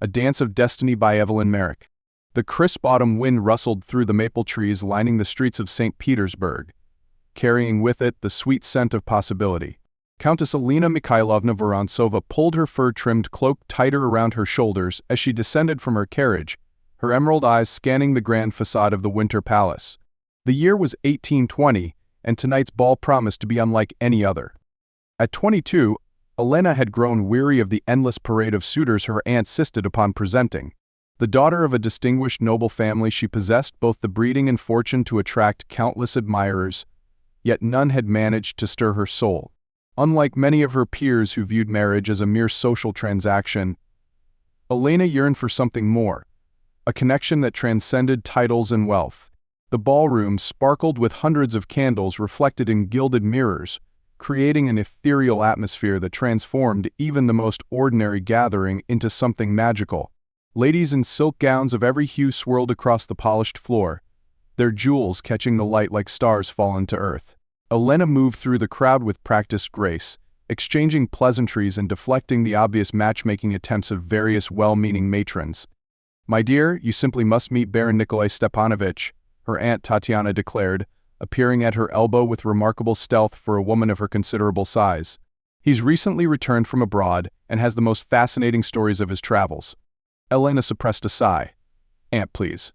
A Dance of Destiny by Evelyn Merrick. The crisp autumn wind rustled through the maple trees lining the streets of St. Petersburg, carrying with it the sweet scent of possibility. Countess Elena Mikhailovna Vorontsova pulled her fur-trimmed cloak tighter around her shoulders as she descended from her carriage, her emerald eyes scanning the grand facade of the Winter Palace. The year was 1820, and tonight's ball promised to be unlike any other. At 22, Elena had grown weary of the endless parade of suitors her aunt insisted upon presenting. The daughter of a distinguished noble family, she possessed both the breeding and fortune to attract countless admirers, yet none had managed to stir her soul. Unlike many of her peers who viewed marriage as a mere social transaction, Elena yearned for something more, a connection that transcended titles and wealth. The ballroom sparkled with hundreds of candles reflected in gilded mirrors, creating an ethereal atmosphere that transformed even the most ordinary gathering into something magical. Ladies in silk gowns of every hue swirled across the polished floor, their jewels catching the light like stars fallen to earth. Elena moved through the crowd with practiced grace, exchanging pleasantries and deflecting the obvious matchmaking attempts of various well-meaning matrons. "My dear, you simply must meet Baron Nikolai Stepanovich," her aunt Tatiana declared, appearing at her elbow with remarkable stealth for a woman of her considerable size. "He's recently returned from abroad and has the most fascinating stories of his travels." Elena suppressed a sigh. "Aunt, please."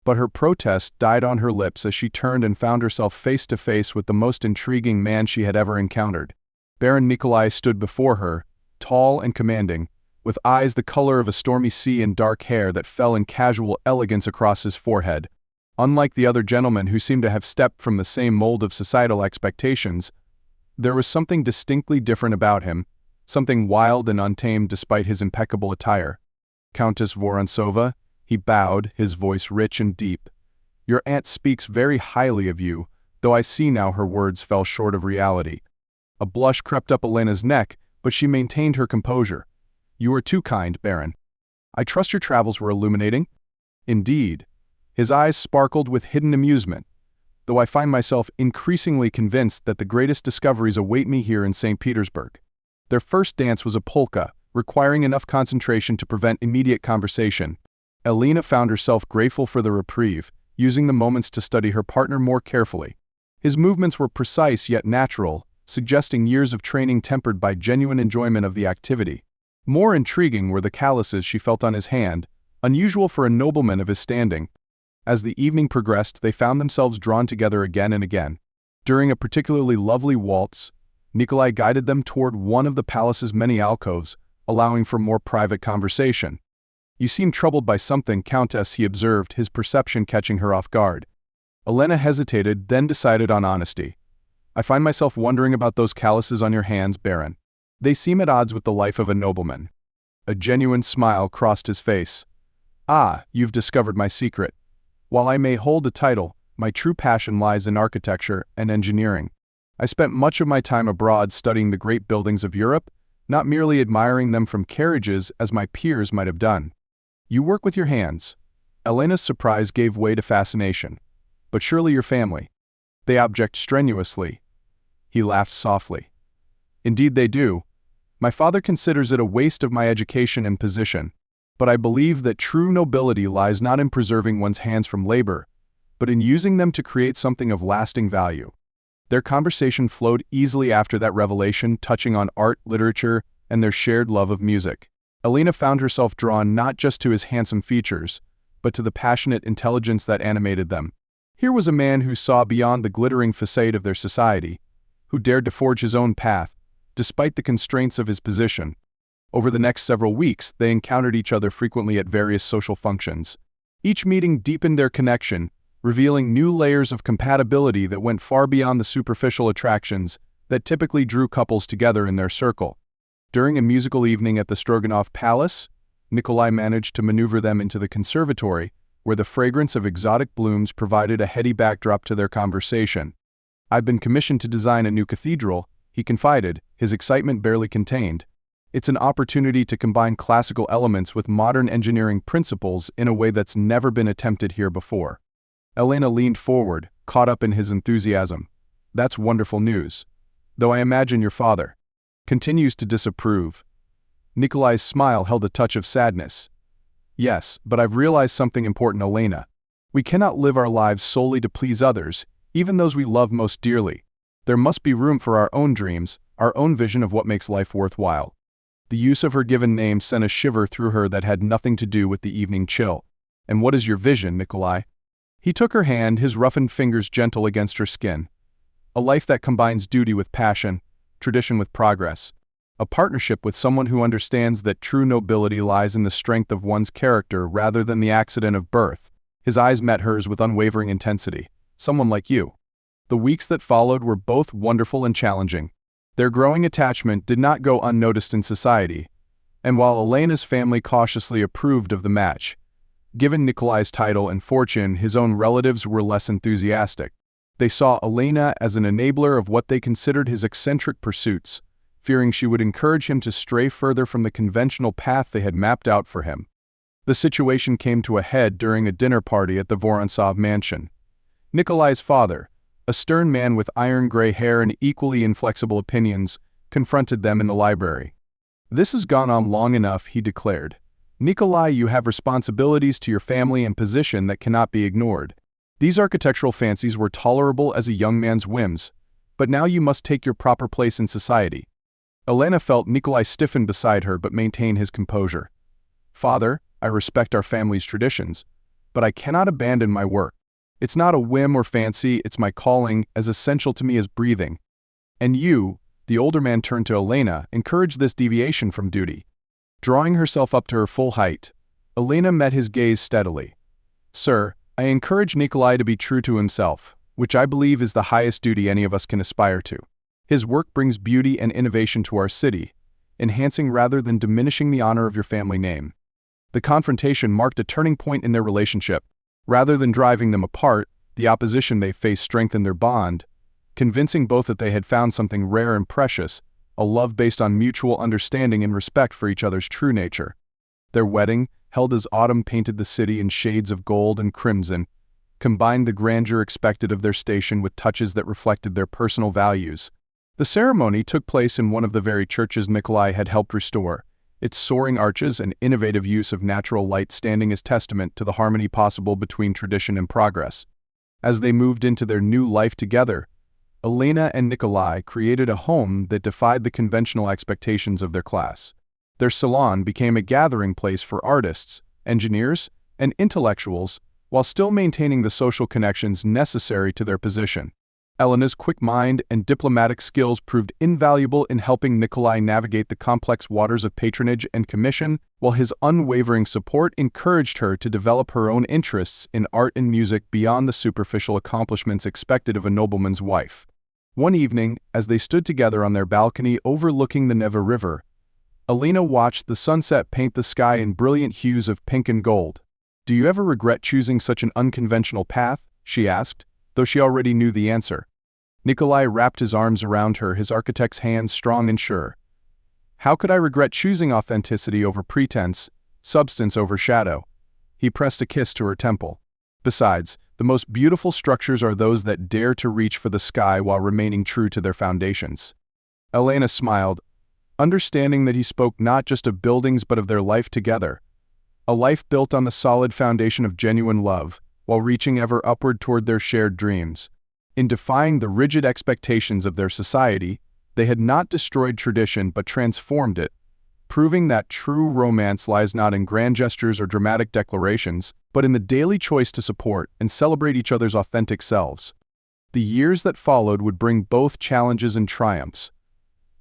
But her protest died on her lips as she turned and found herself face to face with the most intriguing man she had ever encountered. Baron Nikolai stood before her, tall and commanding, with eyes the color of a stormy sea and dark hair that fell in casual elegance across his forehead. Unlike the other gentlemen who seemed to have stepped from the same mold of societal expectations, there was something distinctly different about him, something wild and untamed despite his impeccable attire. "Countess Vorontsova," he bowed, his voice rich and deep. "Your aunt speaks very highly of you, though I see now her words fell short of reality." A blush crept up Elena's neck, but she maintained her composure. "You are too kind, Baron. I trust your travels were illuminating?" "Indeed." His eyes sparkled with hidden amusement, "though I find myself increasingly convinced that the greatest discoveries await me here in St. Petersburg." Their first dance was a polka, requiring enough concentration to prevent immediate conversation. Elena found herself grateful for the reprieve, using the moments to study her partner more carefully. His movements were precise yet natural, suggesting years of training tempered by genuine enjoyment of the activity. More intriguing were the calluses she felt on his hand, unusual for a nobleman of his standing. As the evening progressed, they found themselves drawn together again and again. During a particularly lovely waltz, Nikolai guided them toward one of the palace's many alcoves, allowing for more private conversation. "You seem troubled by something, Countess," he observed, his perception catching her off guard. Elena hesitated, then decided on honesty. "I find myself wondering about those calluses on your hands, Baron. They seem at odds with the life of a nobleman." A genuine smile crossed his face. "Ah, you've discovered my secret. While I may hold a title, my true passion lies in architecture and engineering. I spent much of my time abroad studying the great buildings of Europe, not merely admiring them from carriages as my peers might have done." "You work with your hands." Elena's surprise gave way to fascination. "But surely your family." "They object strenuously." He laughed softly. "Indeed they do. My father considers it a waste of my education and position. But I believe that true nobility lies not in preserving one's hands from labor, but in using them to create something of lasting value." Their conversation flowed easily after that revelation, touching on art, literature, and their shared love of music. Elena found herself drawn not just to his handsome features, but to the passionate intelligence that animated them. Here was a man who saw beyond the glittering facade of their society, who dared to forge his own path, despite the constraints of his position. Over the next several weeks, they encountered each other frequently at various social functions. Each meeting deepened their connection, revealing new layers of compatibility that went far beyond the superficial attractions that typically drew couples together in their circle. During a musical evening at the Stroganov Palace, Nikolai managed to maneuver them into the conservatory, where the fragrance of exotic blooms provided a heady backdrop to their conversation. "I've been commissioned to design a new cathedral," he confided, his excitement barely contained. "It's an opportunity to combine classical elements with modern engineering principles in a way that's never been attempted here before." Elena leaned forward, caught up in his enthusiasm. "That's wonderful news. Though I imagine your father continues to disapprove." Nikolai's smile held a touch of sadness. Yes, but I've realized something important, Elena. We cannot live our lives solely to please others, even those we love most dearly. There must be room for our own dreams, our own vision of what makes life worthwhile. The use of her given name sent a shiver through her that had nothing to do with the evening chill. And what is your vision, Nikolai? He took her hand, his roughened fingers gentle against her skin. A life that combines duty with passion, tradition with progress. A partnership with someone who understands that true nobility lies in the strength of one's character rather than the accident of birth. His eyes met hers with unwavering intensity. Someone like you. The weeks that followed were both wonderful and challenging. Their growing attachment did not go unnoticed in society, and while Elena's family cautiously approved of the match, given Nikolai's title and fortune, his own relatives were less enthusiastic. They saw Elena as an enabler of what they considered his eccentric pursuits, fearing she would encourage him to stray further from the conventional path they had mapped out for him. The situation came to a head during a dinner party at the Vorontsov mansion. Nikolai's father, a stern man with iron-gray hair and equally inflexible opinions, confronted them in the library. "This has gone on long enough," he declared. "Nikolai, you have responsibilities to your family and position that cannot be ignored. These architectural fancies were tolerable as a young man's whims, but now you must take your proper place in society." Elena felt Nikolai stiffen beside her but maintain his composure. "Father, I respect our family's traditions, but I cannot abandon my work. It's not a whim or fancy, it's my calling, as essential to me as breathing. And you," the older man turned to Elena, "encourage this deviation from duty." Drawing herself up to her full height, Elena met his gaze steadily. "Sir, I encourage Nikolai to be true to himself, which I believe is the highest duty any of us can aspire to. His work brings beauty and innovation to our city, enhancing rather than diminishing the honor of your family name." The confrontation marked a turning point in their relationship. Rather than driving them apart, the opposition they faced strengthened their bond, convincing both that they had found something rare and precious, a love based on mutual understanding and respect for each other's true nature. Their wedding, held as autumn painted the city in shades of gold and crimson, combined the grandeur expected of their station with touches that reflected their personal values. The ceremony took place in one of the very churches Nikolai had helped restore, its soaring arches and innovative use of natural light standing as testament to the harmony possible between tradition and progress. As they moved into their new life together, Elena and Nikolai created a home that defied the conventional expectations of their class. Their salon became a gathering place for artists, engineers, and intellectuals, while still maintaining the social connections necessary to their position. Elena's quick mind and diplomatic skills proved invaluable in helping Nikolai navigate the complex waters of patronage and commission, while his unwavering support encouraged her to develop her own interests in art and music beyond the superficial accomplishments expected of a nobleman's wife. One evening, as they stood together on their balcony overlooking the Neva River, Elena watched the sunset paint the sky in brilliant hues of pink and gold. "Do you ever regret choosing such an unconventional path?" she asked, though she already knew the answer. Nikolai wrapped his arms around her, his architect's hands strong and sure. "How could I regret choosing authenticity over pretense, substance over shadow?" He pressed a kiss to her temple. "Besides, the most beautiful structures are those that dare to reach for the sky while remaining true to their foundations." Elena smiled, understanding that he spoke not just of buildings but of their life together. A life built on the solid foundation of genuine love, while reaching ever upward toward their shared dreams. In defying the rigid expectations of their society, they had not destroyed tradition but transformed it, proving that true romance lies not in grand gestures or dramatic declarations, but in the daily choice to support and celebrate each other's authentic selves. The years that followed would bring both challenges and triumphs,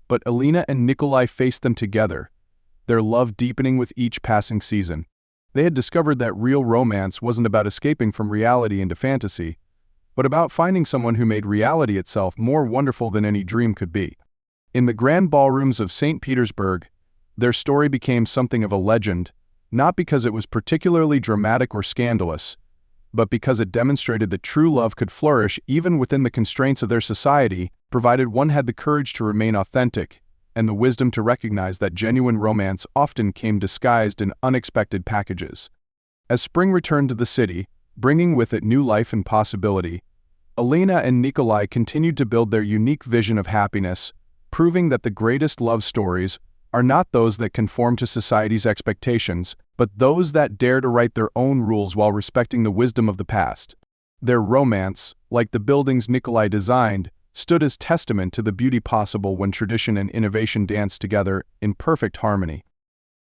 but Elena and Nikolai faced them together, their love deepening with each passing season. They had discovered that real romance wasn't about escaping from reality into fantasy, but about finding someone who made reality itself more wonderful than any dream could be. In the grand ballrooms of St. Petersburg, their story became something of a legend, not because it was particularly dramatic or scandalous, but because it demonstrated that true love could flourish even within the constraints of their society, provided one had the courage to remain authentic and the wisdom to recognize that genuine romance often came disguised in unexpected packages. As spring returned to the city, bringing with it new life and possibility, Elena and Nikolai continued to build their unique vision of happiness, proving that the greatest love stories, are not those that conform to society's expectations, but those that dare to write their own rules while respecting the wisdom of the past. Their romance, like the buildings Nikolai designed, stood as testament to the beauty possible when tradition and innovation dance together in perfect harmony.